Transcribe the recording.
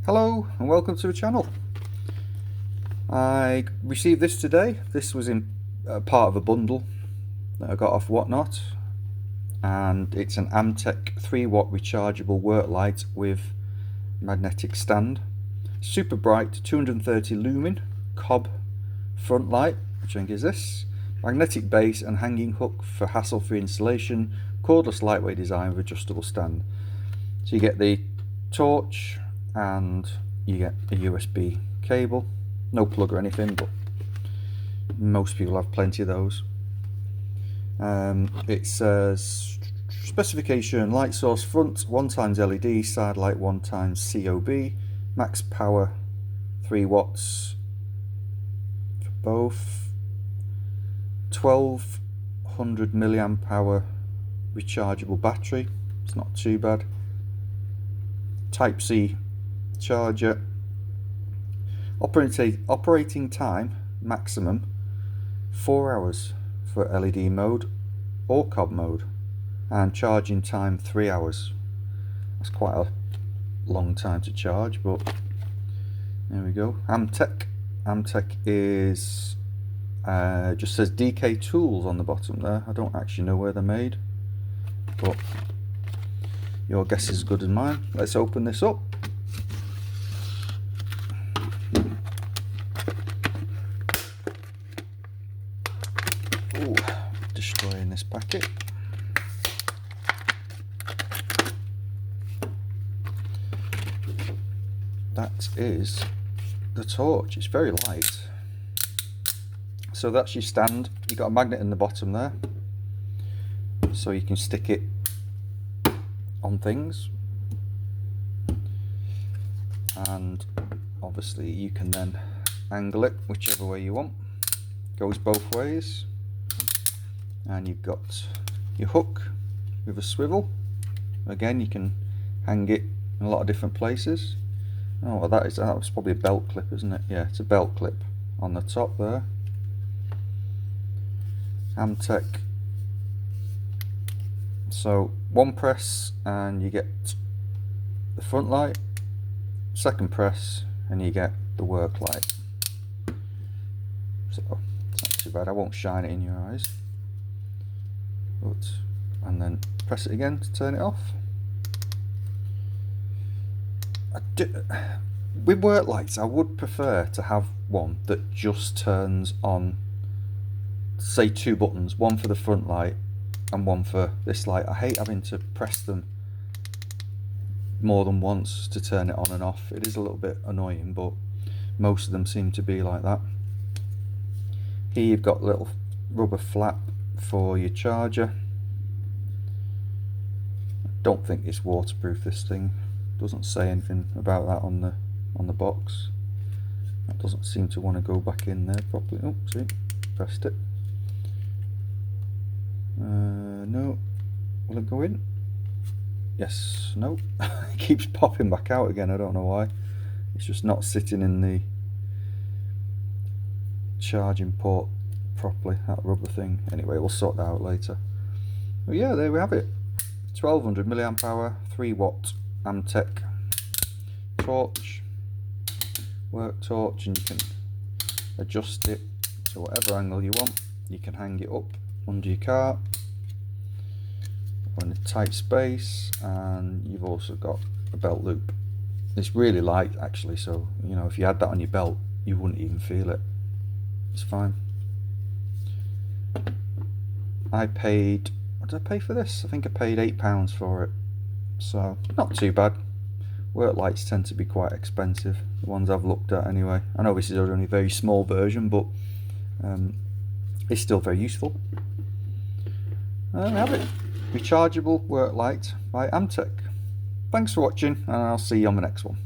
Hello and welcome to the channel. I received this today. This was in part of a bundle that I got off Whatnot, and it's an Amtech 3-watt rechargeable work light with magnetic stand. Super bright, 230 lumen cob front light, which I think is this. Magnetic base and hanging hook for hassle-free installation. Cordless lightweight design with adjustable stand. So you get the torch and you get a USB cable, no plug or anything, but most people have plenty of those. It says specification: light source front 1x LED, side light 1x COB, max power 3 watts for both, 1200 milliamp hour rechargeable battery, it's not too bad. Type C charger. Operating time maximum 4 hours for LED mode or cob mode, and charging time 3 hours. That's quite a long time to charge, but there we go. Amtech is just says DK Tools on the bottom there. I don't actually know where they're made, but your guess is as good as mine. Let's open this up. Ooh, destroying this packet. That is the torch. It's very light. So that's your stand. You've got a magnet in the bottom there, so you can stick it on things, and obviously you can then angle it whichever way you want. Goes both ways. And you've got your hook with a swivel. Again, you can hang it in a lot of different places. Oh, well, that was probably a belt clip, isn't it? Yeah, it's a belt clip on the top there. Amtech. So one press and you get the front light, second press and you get the work light. So it's not too bad. I won't shine it in your eyes. But, and then press it again to turn it off. With work lights, I would prefer to have one that just turns on, say, 2 buttons, one for the front light and one for this light. I hate having to press them more than once to turn it on and off. It is a little bit annoying, but most of them seem to be like that. Here you've got a little rubber flap for your charger. I don't think it's waterproof, this thing. Doesn't say anything about that on the box. That doesn't seem to want to go back in there properly. Oh, see, pressed it. No. Will it go in? Yes. No. It keeps popping back out again. I don't know why. It's just not sitting in the charging port properly, that rubber thing. Anyway, we'll sort that out later. But yeah, there we have it. 1200 milliamp hour 3-watt Amtech torch, work torch, and you can adjust it to whatever angle you want. You can hang it up under your car or in a tight space, and you've also got a belt loop. It's really light actually, so you know, if you had that on your belt you wouldn't even feel it. It's fine. I paid, what did I pay for this? I think I paid £8 for it, so not too bad. Work lights tend to be quite expensive, the ones I've looked at anyway. I know this is only a very small version, but it's still very useful. There we have it. Rechargeable work light by Amtech. Thanks for watching, and I'll see you on the next one.